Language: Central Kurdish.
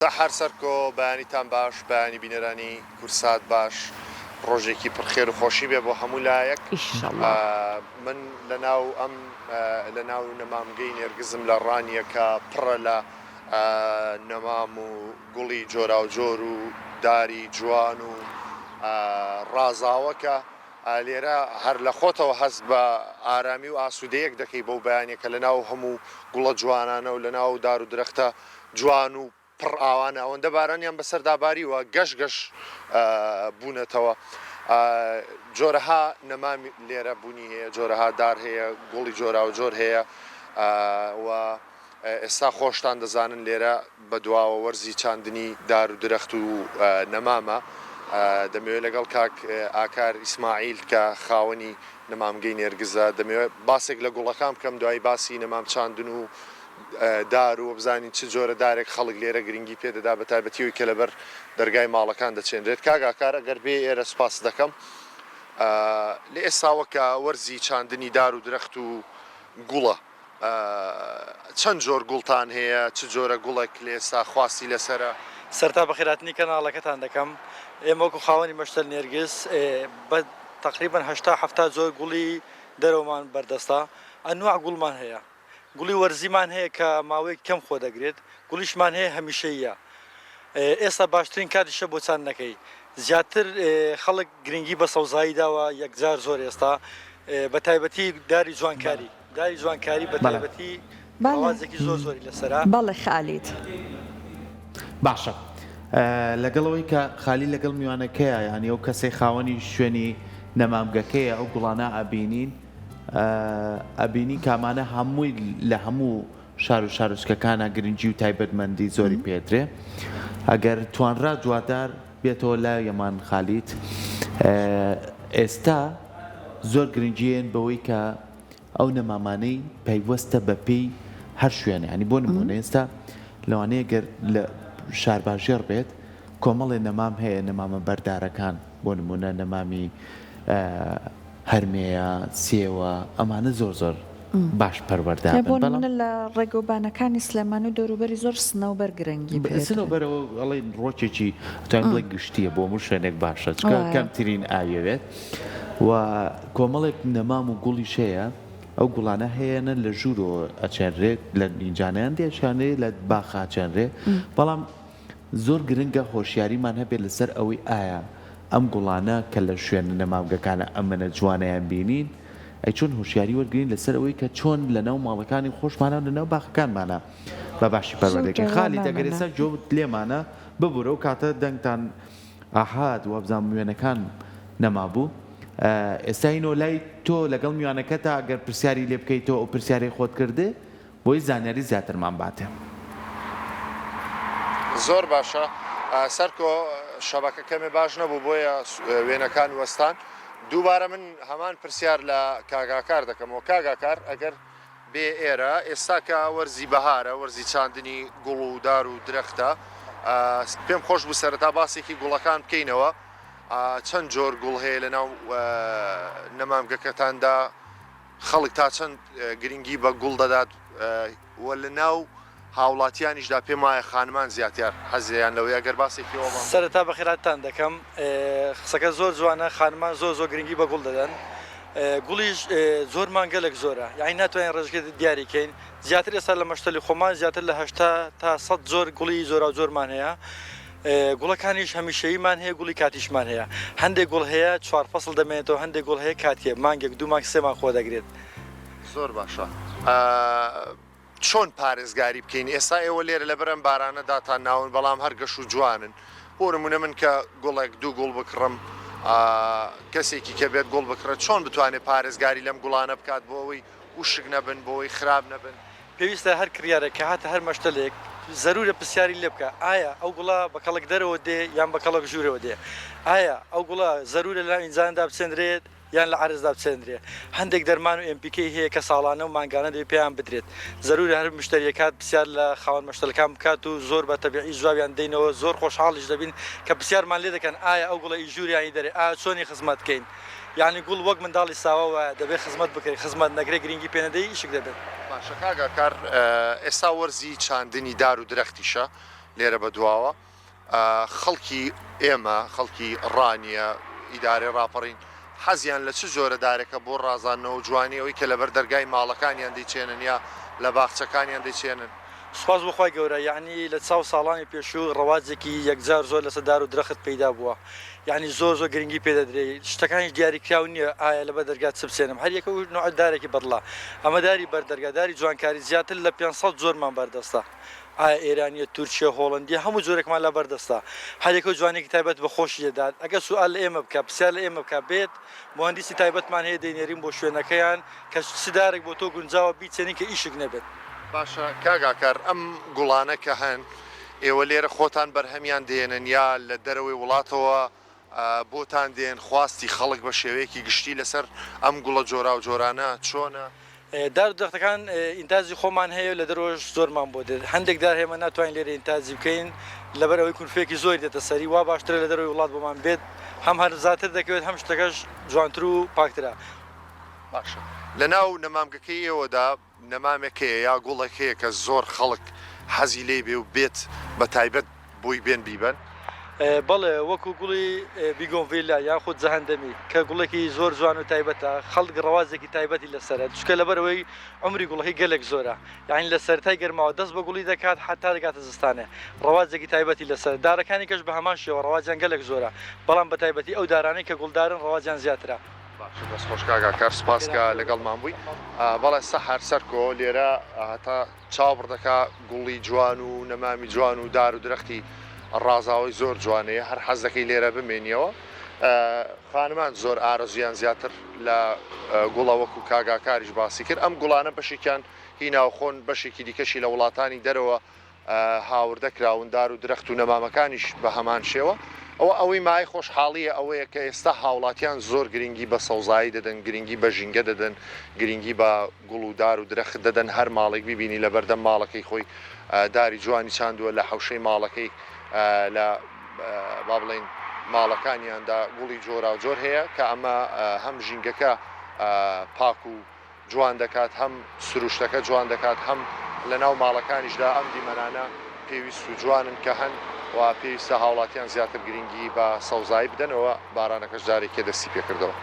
هەر سەرکۆ بەیانیتان باش بەیانی بینەرانی کورسات باش ڕۆژێکی پرخێر و خۆشی بێ بۆ هەموو لایەک من لە ناو نەمامگەی نێرگزم لە ڕانیەکە پڕە لە نەمام و گوڵی جۆرا و جۆر و داری جوان و ڕازاوەکە لێرە هەر لە خۆتەوە هەست بە ئارامی و ئاسوودەیەک دەکەی بەو بەیانێکە لە ناو هەموو گوڵە جوانانە و لە ناو دار و درەختە جوان و پڕ ئاوانە ئەوەندە بارانیان بەسەرداباریوە گەشت بوونەتەوە جۆرەها نەمامی لێرە بوونی هەیە جۆرەها دار هەیە گوڵی جۆرا و جۆر هەیە و ئێستا خۆشتان دەزانن لێرە بە دواوە وەرزی چاندنی دار و درەخت و نەمامە دەمەوێت لەگەڵ کاک ئاکار ئیسماعیل کە خاوەنی نەمامگەی نێرگزە دەمەوێت باسێک لە گوڵەکان بکەم دوای باسی نەمام چاندن و دار و بزانین چ جۆرە دارێک خەڵک لێرە گرنگی پێدەدا بە تایبەتیەوەی کە لەبەر دەرگای ماڵەکان دەچێنرێت کاک ئاکار ئەگەر بێ ئێرە سوپاس دەکەم لە ئێستاوەکە وەرزی چاندنی دار و درەخت و گوڵە چەند جۆر گوڵتان هەیە چ جۆرە گوڵێک لە ئێستا خواستی لەسرە سەرتا بە خێراتنی کەناڵەکەتان دەکەم ئێمە وەکو خاوەنی مەشتەل نێرگس بە تقریبا 80 جۆر گوڵی دەرەوەمان بەردەستا ئەنواع گوڵمان هەیە گوڵی وەرزیمان هەیە کە ماوەیەک کەم خۆ دەگرێت گوڵیشمان هەیە هەمیشەیە ئێستا باشترین کاتیشە بۆ چاندنەکەی زیاتر خەڵک گرنگی بە سەوزایی داوە یەکجار زۆر ئێستا بە تایبەتی داری جوانکاری بە تایبەتی ئاوازێکی زۆری لەسەرا بەڵێ خالیت باشە لەگەڵەوەی کە خالی لەگەڵ میوانەکەیە ینی ئەو کەسەی خاوەنی شوێنی نەمامگەکەیە ئەو گوڵانە ئەبینی کامانە هەمووی لە هەموو شار و شارچکەکانە گرنگی و تایبەتمەندی زۆری پێدرێ ئەگەر توانرا جوادار بێتەوە لا یەمان خالیت ئێستا زۆر گرنگیێن بەوەی کە ئەو نەمامانەی پەیوەستە بەپێی هەر شوێنە ینی بۆ نمونە ئێستا لەوانەیە گەر لە شارباژێر بێت کۆمەڵێ نەمام هەیە نەمامە بەردارەکان بۆ نمونە نەمامی هەرمەیە سێوە ئەمانە زۆر باش پەروەردە بۆ لە ڕێگەوبانەکانی سلێمان و دەوروبەری زۆر سنەوبەر گرنگی سنەوبەرەوە ئەڵێ ڕۆکێکی توان بڵێ گشتیە بۆ هەموو شوێنێک باشە چکە کەمترین ئاوێت و کۆمەڵێک نەمام و گوڵی شەیە ئەو گوڵانە هەیەنە لە ژوورەوە ئەچێنرێت لە ئینجانیان دێشانێ لە باخاچێنرێ بەڵام زۆر گرنگە هۆشیاریمان هەبێت لەسەر ئەوەی ئایا ئەم گوڵانە کە لە شوێنە نەمامگەکانە ئەمەنە جوانیان بینین ئەی چۆن هوشیاری وەرگین لەسەر ئەوەی کە چۆن لە ناو ماڵەکانی خۆشمانە لە ناو باخەکانمانە بە باشی پەروەردەکەی خالی دەگەرێستا جۆت لێمانە ببوورە و کاتە دەنگتان ئاهات و ئەبزان میوێنەکان نەمابوو ئێستاینۆ لای تۆ لەگەڵ میوانەکەتا ئەگەر پرسیاری لێ بکەیتەوە ئەو پرسیاری خۆت کردێ بۆی زانیاری زیاترمان باتێ زۆر باشە سەرکۆ شەبەکەکەمێ باش نەبوو بۆیە وێنەکان وەستان دووبارە من هەمان پرسیار لە کاگاکار دەکەمەوە کاگاکار ئەگەر بێ ئێرە ئێستا کە وەرزی بەهارە وەرزی چاندنی گوڵ و دار و درەختە پێم خۆش بوو سەرەتا باسێکی گوڵەکان بکەینەوە چەند جۆر گوڵ هەیە لە ناو نەمامگەکەتاندا خەڵک تا چەند گرنگی بە گوڵ دەدات وە لە ناو هاوڵاتیانیشدا پێم وایە خانمان زیاتر حەزیان لەوەی ئەگەر باسێکی ئەومان سەرەتا بە خێراتتان دەکەم قسەکە زۆر جوانە خانمان زۆر گرنگی بە گوڵ دەدەن گوڵیش زۆرمان گەلێک زۆرە یعنی ناتوانین ڕێژگە دیاریکەین زیاتر ئێستا لە مەشتەلی خۆمان زیاتر لە 80 تا 100 جۆر گوڵی زۆر و زۆرمان هەیە گوڵەکانیش هەمیشەییمان هەیە گوڵی کاتیشمان هەیە هەندێک گوڵ هەیە 4 فەسڵ دەمێنێتەوە هەندێک گوڵ هەیە کاتیە مانگێک 2 مانگ 3 مانگ خۆ دەگرێت زۆر باشە چۆن پارێزگاری بکەین ئێستا ئێوە لێرە لە بەرەم بارانەداتان ناون بەڵام هەرگەش و جوانن بۆ نمونە من کە گوڵێک 2 گوڵ بکڕم کەسێکی کە بێت گوڵ بکڕێت چۆن بتوانێت پارێزگاری لەم گوڵانە بکات بۆ ئەوەی وشک نەبن بۆەوەی خراپ نەبن پێویستە هەر کریارێک کە هاتە هەر مەشتەلێک زەرورە پرسیاری لێ بکە ئایا ئەو گوڵە بە کەڵک دەرەوە دێ یان بە کەڵک ژوورەوە دێ ئایا ئەو گوڵە زەرورە لە ئینجاندا بچێنرێت یان لە عرزدا بچێنرێ هەندێک دەرمان و MPK هەیە کە ساڵانە و مانگانە دەبێت پێیان بدرێت زەرورە هەر مشتریەکات پرسیار لە خاوەن مەشتەلەکان بکات و زۆر بە تەبیعی جوابیان دەینەوە زۆر خۆشحاڵیش دەبین کە پرسیارمان لێ دەکەن ئایا ئەو گوڵە ئیژووریانی دەرێ ئایا چۆنی خزمەت بکەین یعنی گوڵ وەک منداڵی ساوەوە دەبێت خزمەت بکەین خزمەت نەگرێ گرنگی پێنەدەی ئیشک دەبێت باشە کاگاکار ئێستا وەرزی چاندنی دار و درەختیشە لێرە بەدواوە خەڵکی ئێمە خەڵکی ڕانیە ئیدارەی ڕاپەڕین حەزیان لە چ جۆرە دارێکە بۆ ڕازانەوە جوانی ئەوەی کە لەبەر دەرگای ماڵەکانیان دەیچێنن یا لە باخچەکانیان دەیچێنن. سوپاس بخوای گەورە یعنی لە چاو ساڵانی پێشوو ڕەواجێکی یەکجار زۆر لەسەر دار و درەخت پەیدا بووە یعنی زۆر گرنگی پێدەدرێت شتەکانی دیاریکراو نییە ئایا لە بە دەرگات چ بچێنم هەر یەکە نوع دارێکی بەدڵە ئەمە داری بەردەرگاداری جوانکاری زیاتر لە 500 زۆرمان بەردەستە ئایا ئێرانیە تورکیا هۆڵندی هەموو جۆرێکمان لە بەردەستە هەرێکە جوانێکی تایبەت بە خۆشی دەدات ئەگە سوال لە ئێمە بکە پرسیار لە ئێمە بکە بێت مهندسی تایبەتمان هەیە دەینێرین بۆ شوێنەکەیان کە سدارێک بۆ تۆ گونجاوە بیچێنی کە ئیشک نەبێت. باشە کاگاکار ئەم گوڵانە کە هەن ئێوە لێرە خۆتان بەرهەمیان دێنن یا لە دەرەوەی وڵاتەوە بۆتان دێن خواستی خەڵک بە شێوەیەکی گشتی لەسەر ئەم گوڵە جۆرا و جۆرانە چۆنە؟ دار و دەختەکان ئینتازی خۆمان هەیە لە دەرۆژ زۆرمان بۆ دێت هەندێک دار هێمە ناتوانین لێرە ئینتازی بکەین لەبەرەوەی کورفێکی زۆر دێتە سەری وا باشترە لە دەرەوەی وڵات بۆمان بێت هەم هەرزاتر دەکەوێت هەم شتەکەش جوانتر و پاکترە. باشە لە ناو نەمامگەکەی ئێوەدا نەمامێکەیە یا گوڵێکەیە کە زۆر خەڵک حەزی لێ بێ و بێت بە تایبەت بۆی بێن بیبەن؟ بەڵێ وەکو گوڵی بیگۆڤیلا یاخود جەهەندەمی کە گوڵێکی زۆر جوان و تایبەتە خەڵک ڕەوازێکی تایبەتی لەسەرە چکە لەبەرەوەی عمری گوڵەکەی گەلێک زۆرە یعنی لە سەرای گەرماوە دەست بە گوڵی دەکات حتا دەکاتە زستانێ ڕەوازێکی تایبەتی لەسەر دارەکانی کەش بە هەمان شێوە ڕەواجیان گەلێک زۆرە بەڵام بە تایبەتی ئەو دارانەی کە گوڵدارن ڕەواجیان زیاترە. بەس خۆشکاگاکار سپاسکە لەگەڵمان بووی بەڵێ سەحەر سەرکۆ لێرە هەتا چاوەڕ دەکا گوڵی جوان و نەمامی جوان و دار و درەختی ڕازاوی زۆر جوانەیە هەر حەز دەکەی لێرە بمێنیەوە خانمان زۆر ئارەزویان زیاتر لە گوڵە وەکو کاگاکاریش باسی کرد ئەم گوڵانە بەشێکیان هی ناوخۆن بەشێکی دیکەشی لە وڵاتانی دەرەوە هاوردەکراون دار و درەخت و نەمامەکانیش بە هەمان شێوە ئەوەی مای خۆشحاڵیە ئەوەیە کە ئێستا هاوڵاتیان زۆر گرنگی بە سەوزایی دەدەن گرنگی بە ژینگە دەدەن گرنگی بە گوڵ و دار و درەخت دەدەن هەر ماڵێک ببینی لە بەردەم ماڵەکەی خۆی داری جوانی چاندووە لە حەوشەی ماڵەکەی لە با بڵێن ماڵەکانیاندا گوڵی جۆرا و جۆر هەیە کە ئەمە هەم ژینگەکە پاک و جوان دەکات هەم سروشتەکە جوان دەکات هەم لە ناو ماڵەکانیشدا ئەم دیمەنانە پێویست و جوانن کە هەن و پێویستە هاوڵاتیان زیاتر گرنگی بە سەوزایی بدەنەوە بارانەکەش جارێکێ دەستی پێکردەوە.